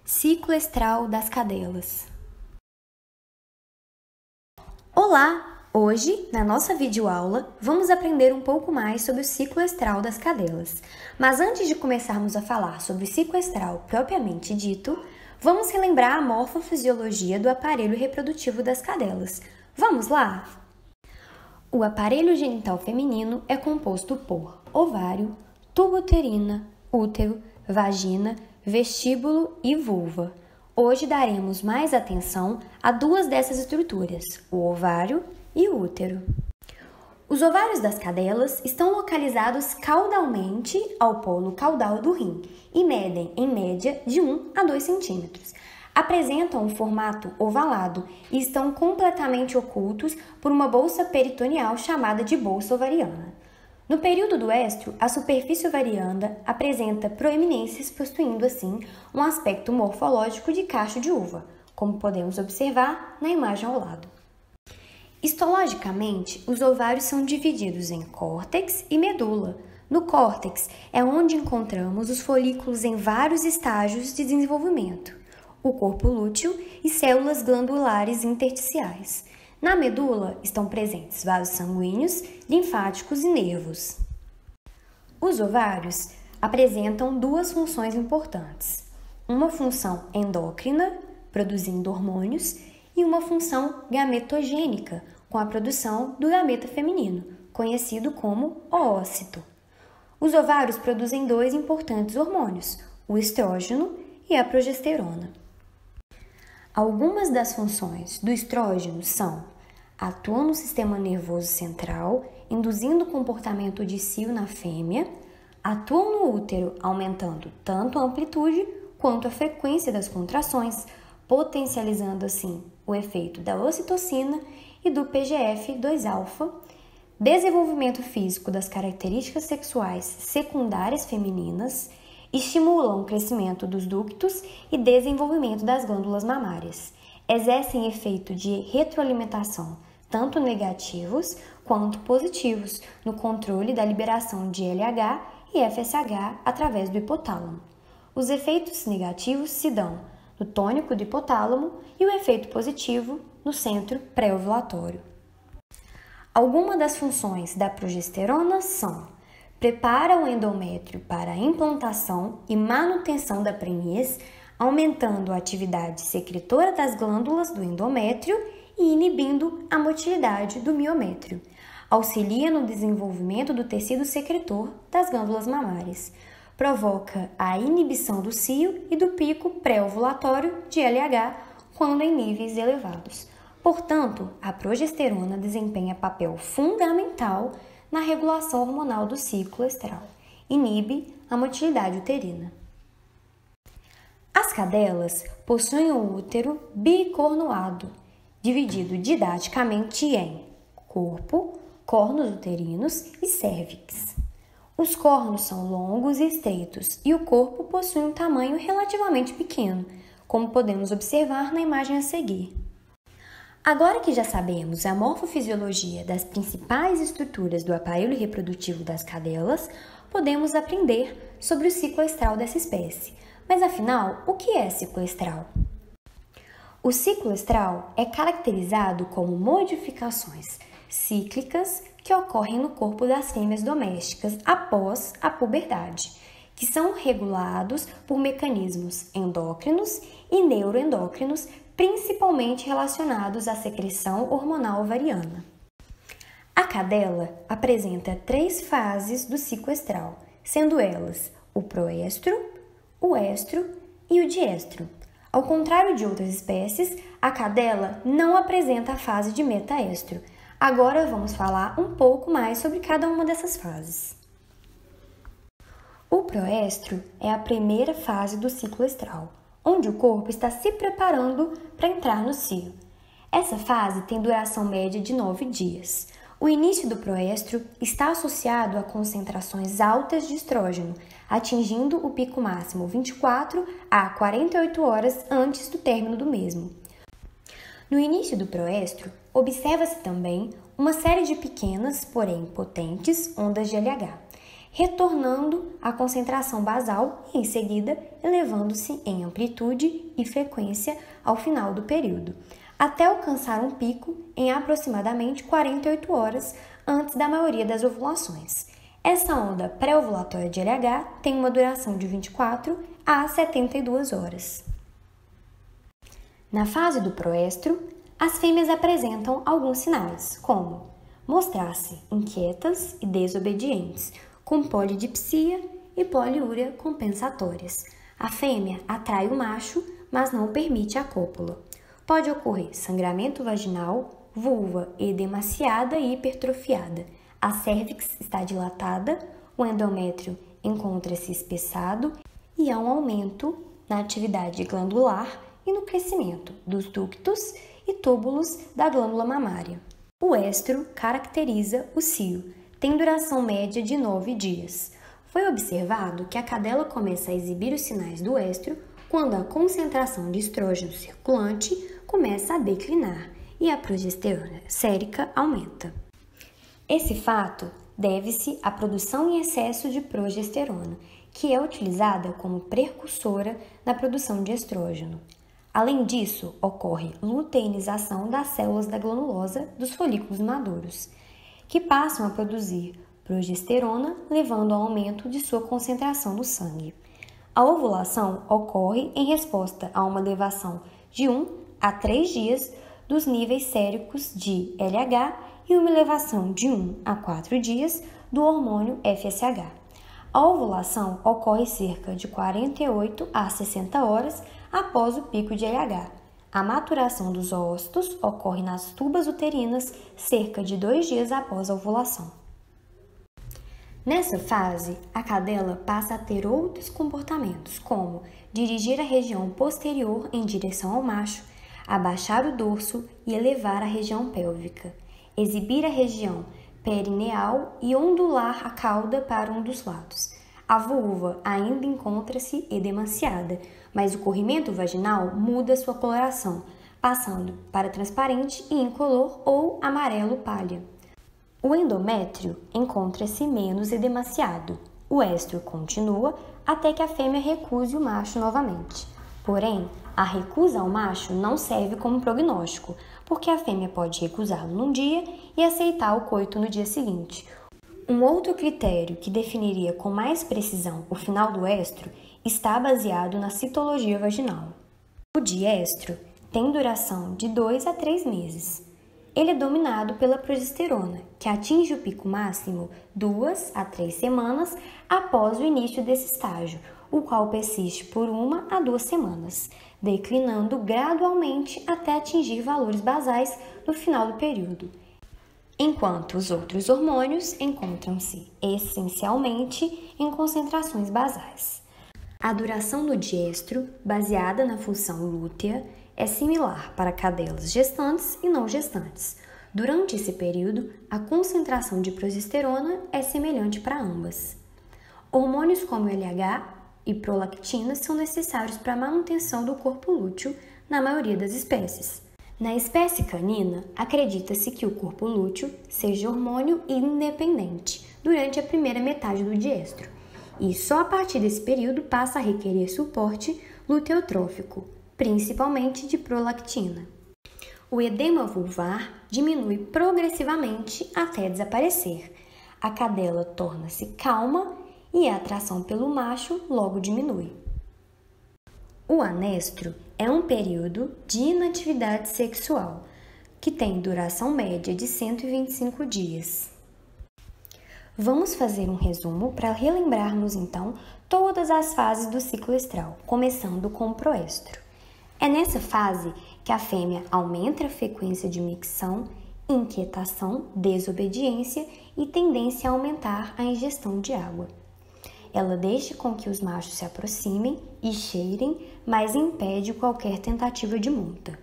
Ciclo estral das cadelas. Olá! Hoje, na nossa videoaula, vamos aprender um pouco mais sobre o ciclo estral das cadelas. Mas antes de começarmos a falar sobre o ciclo estral propriamente dito, vamos relembrar a morfofisiologia do aparelho reprodutivo das cadelas. Vamos lá? O aparelho genital feminino é composto por ovário, tubo uterina, útero, vagina, vestíbulo e vulva. Hoje daremos mais atenção a duas dessas estruturas, o ovário e o útero. Os ovários das cadelas estão localizados caudalmente ao polo caudal do rim e medem, em média, de 1 a 2 centímetros. Apresentam um formato ovalado e estão completamente ocultos por uma bolsa peritoneal chamada de bolsa ovariana. No período do éstro, a superfície ovariana apresenta proeminências, possuindo assim um aspecto morfológico de cacho de uva, como podemos observar na imagem ao lado. Histologicamente, os ovários são divididos em córtex e medula. No córtex é onde encontramos os folículos em vários estágios de desenvolvimento, o corpo lúteo e células glandulares intersticiais. Na medula estão presentes vasos sanguíneos, linfáticos e nervos. Os ovários apresentam duas funções importantes: uma função endócrina, produzindo hormônios, e uma função gametogênica, com a produção do gameta feminino, conhecido como oócito. Os ovários produzem dois importantes hormônios, o estrógeno e a progesterona. Algumas das funções do estrógeno são: atuam no sistema nervoso central, induzindo o comportamento de cio na fêmea, atuam no útero, aumentando tanto a amplitude quanto a frequência das contrações, potencializando assim o efeito da ocitocina e do PGF-2-alfa, desenvolvimento físico das características sexuais secundárias femininas, estimulam o crescimento dos ductos e desenvolvimento das glândulas mamárias. Exercem efeito de retroalimentação, tanto negativos quanto positivos, no controle da liberação de LH e FSH através do hipotálamo. Os efeitos negativos se dão no tônico do hipotálamo e o efeito positivo no centro pré-ovulatório. Algumas das funções da progesterona são: prepara o endométrio para a implantação e manutenção da prenhez, aumentando a atividade secretora das glândulas do endométrio e inibindo a motilidade do miométrio. Auxilia no desenvolvimento do tecido secretor das glândulas mamárias. Provoca a inibição do cio e do pico pré-ovulatório de LH quando em níveis elevados. Portanto, a progesterona desempenha papel fundamental na regulação hormonal do ciclo estral. Inibe a motilidade uterina. As cadelas possuem um útero bicornuado, dividido didaticamente em corpo, cornos uterinos e cérvix. Os cornos são longos e estreitos e o corpo possui um tamanho relativamente pequeno, como podemos observar na imagem a seguir. Agora que já sabemos a morfofisiologia das principais estruturas do aparelho reprodutivo das cadelas, podemos aprender sobre o ciclo estral dessa espécie. Mas afinal, o que é ciclo estral? O ciclo estral é caracterizado como modificações cíclicas que ocorrem no corpo das fêmeas domésticas após a puberdade, que são regulados por mecanismos endócrinos e neuroendócrinos, principalmente relacionados à secreção hormonal ovariana. A cadela apresenta 3 fases do ciclo estral, sendo elas o proestro, o estro e o diestro. Ao contrário de outras espécies, a cadela não apresenta a fase de metaestro. Agora vamos falar um pouco mais sobre cada uma dessas fases. O proestro é a primeira fase do ciclo estral, onde o corpo está se preparando para entrar no cio. Essa fase tem duração média de 9 dias. O início do proestro está associado a concentrações altas de estrógeno, atingindo o pico máximo 24 a 48 horas antes do término do mesmo. No início do proestro, observa-se também uma série de pequenas, porém potentes, ondas de LH. retornando à concentração basal e, em seguida, elevando-se em amplitude e frequência ao final do período, até alcançar um pico em aproximadamente 48 horas antes da maioria das ovulações. Essa onda pré-ovulatória de LH tem uma duração de 24 a 72 horas. Na fase do proestro, as fêmeas apresentam alguns sinais, como mostrar-se inquietas e desobedientes, com polidipsia e poliúria compensatórias. A fêmea atrai o macho, mas não permite a cópula. Pode ocorrer sangramento vaginal, vulva edemaciada e hipertrofiada. A cérvix está dilatada, o endométrio encontra-se espessado e há um aumento na atividade glandular e no crescimento dos ductos e túbulos da glândula mamária. O estro caracteriza o cio, tem duração média de 9 dias. Foi observado que a cadela começa a exibir os sinais do estro quando a concentração de estrógeno circulante começa a declinar e a progesterona sérica aumenta. Esse fato deve-se à produção em excesso de progesterona, que é utilizada como precursora na produção de estrógeno. Além disso, ocorre luteinização das células da glanulosa dos folículos maduros, que passam a produzir progesterona, levando ao aumento de sua concentração no sangue. A ovulação ocorre em resposta a uma elevação de 1 a 3 dias dos níveis séricos de LH e uma elevação de 1 a 4 dias do hormônio FSH. A ovulação ocorre cerca de 48 a 60 horas após o pico de LH. A maturação dos óvulos ocorre nas tubas uterinas cerca de 2 dias após a ovulação. Nessa fase, a cadela passa a ter outros comportamentos, como dirigir a região posterior em direção ao macho, abaixar o dorso e elevar a região pélvica, exibir a região perineal e ondular a cauda para um dos lados. A vulva ainda encontra-se edemaciada, mas o corrimento vaginal muda sua coloração, passando para transparente e incolor ou amarelo pálida. O endométrio encontra-se menos edemaciado. O estro continua até que a fêmea recuse o macho novamente. Porém, a recusa ao macho não serve como prognóstico, porque a fêmea pode recusá-lo num dia e aceitar o coito no dia seguinte. Um outro critério que definiria com mais precisão o final do estro está baseado na citologia vaginal. O diestro tem duração de 2 a 3 meses. Ele é dominado pela progesterona, que atinge o pico máximo 2 a 3 semanas após o início desse estágio, o qual persiste por 1 a 2 semanas, declinando gradualmente até atingir valores basais no final do período, enquanto os outros hormônios encontram-se essencialmente em concentrações basais. A duração do diestro, baseada na função lútea, é similar para cadelas gestantes e não gestantes. Durante esse período, a concentração de progesterona é semelhante para ambas. Hormônios como LH e prolactina são necessários para a manutenção do corpo lúteo na maioria das espécies. Na espécie canina, acredita-se que o corpo lúteo seja hormônio independente durante a primeira metade do diestro, e só a partir desse período passa a requerer suporte luteotrófico, principalmente de prolactina. O edema vulvar diminui progressivamente até desaparecer. A cadela torna-se calma e a atração pelo macho logo diminui. O anestro é um período de inatividade sexual, que tem duração média de 125 dias. Vamos fazer um resumo para relembrarmos então todas as fases do ciclo estral, começando com o proestro. É nessa fase que a fêmea aumenta a frequência de micção, inquietação, desobediência e tendência a aumentar a ingestão de água. Ela deixa com que os machos se aproximem e cheirem, mas impede qualquer tentativa de monta.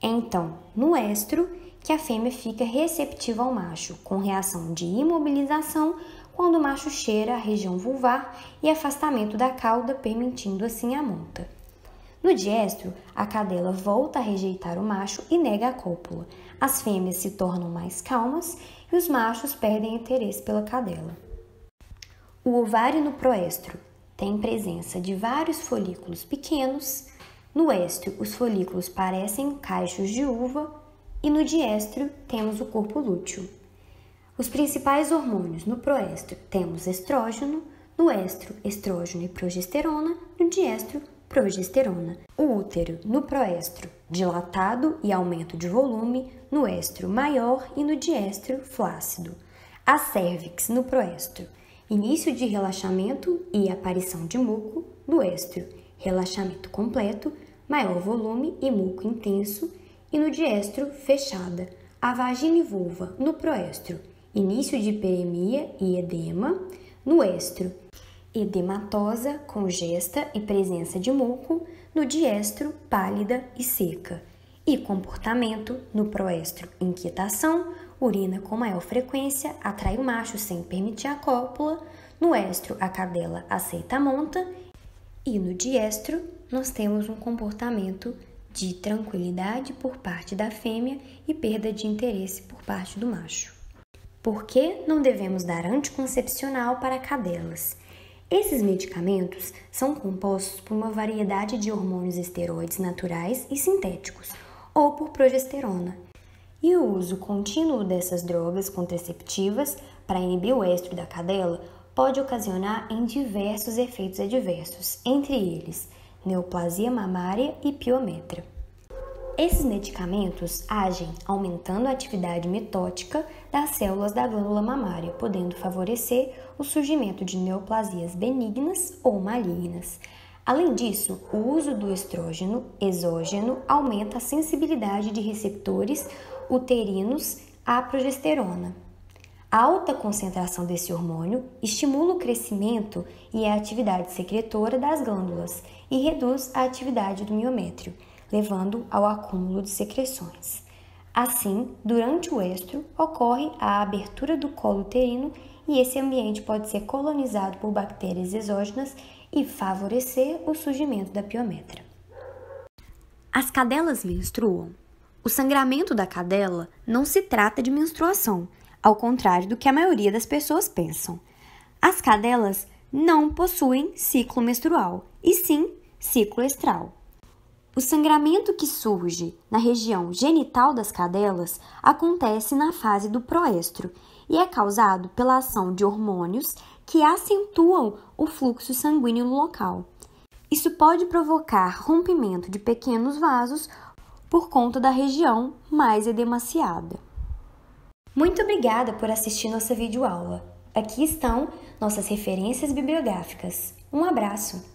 É então, no estro, que a fêmea fica receptiva ao macho, com reação de imobilização quando o macho cheira a região vulvar e afastamento da cauda, permitindo assim a monta. No diestro, a cadela volta a rejeitar o macho e nega a cópula. As fêmeas se tornam mais calmas e os machos perdem interesse pela cadela. O ovário no proéstro tem presença de vários folículos pequenos. No éstro, os folículos parecem cachos de uva e no diéstro temos o corpo lúteo. Os principais hormônios no proéstro temos estrógeno, no éstro, estrógeno e progesterona, no diéstro, progesterona. O útero no proéstro, dilatado e aumento de volume, no éstro maior e no diéstro flácido. A cérvix no proéstro, início de relaxamento e aparição de muco, no éstro, relaxamento completo, maior volume e muco intenso, e no diéstro, fechada. A vagina e vulva no proéstro, início de hiperemia e edema, no éstro, edematosa, congesta e presença de muco, no diéstro, pálida e seca. E comportamento, no proéstro, inquietação, urina com maior frequência, atrai o macho sem permitir a cópula, no éstro, a cadela aceita a monta, e no diéstro, nós temos um comportamento de tranquilidade por parte da fêmea e perda de interesse por parte do macho. Por que não devemos dar anticoncepcional para cadelas? Esses medicamentos são compostos por uma variedade de hormônios esteroides naturais e sintéticos, ou por progesterona. E o uso contínuo dessas drogas contraceptivas para inibir o estro da cadela pode ocasionar em diversos efeitos adversos, entre eles neoplasia mamária e piometra. Esses medicamentos agem aumentando a atividade mitótica das células da glândula mamária, podendo favorecer o surgimento de neoplasias benignas ou malignas. Além disso, o uso do estrógeno exógeno aumenta a sensibilidade de receptores uterinos à progesterona. A alta concentração desse hormônio estimula o crescimento e a atividade secretora das glândulas e reduz a atividade do miométrio, levando ao acúmulo de secreções. Assim, durante o estro, ocorre a abertura do colo uterino e esse ambiente pode ser colonizado por bactérias exógenas e favorecer o surgimento da piometra. As cadelas menstruam. O sangramento da cadela não se trata de menstruação, ao contrário do que a maioria das pessoas pensam. As cadelas não possuem ciclo menstrual, e sim ciclo estral. O sangramento que surge na região genital das cadelas acontece na fase do proestro e é causado pela ação de hormônios que acentuam o fluxo sanguíneo no local. Isso pode provocar rompimento de pequenos vasos por conta da região mais edemaciada. Muito obrigada por assistir nossa videoaula. Aqui estão nossas referências bibliográficas. Um abraço!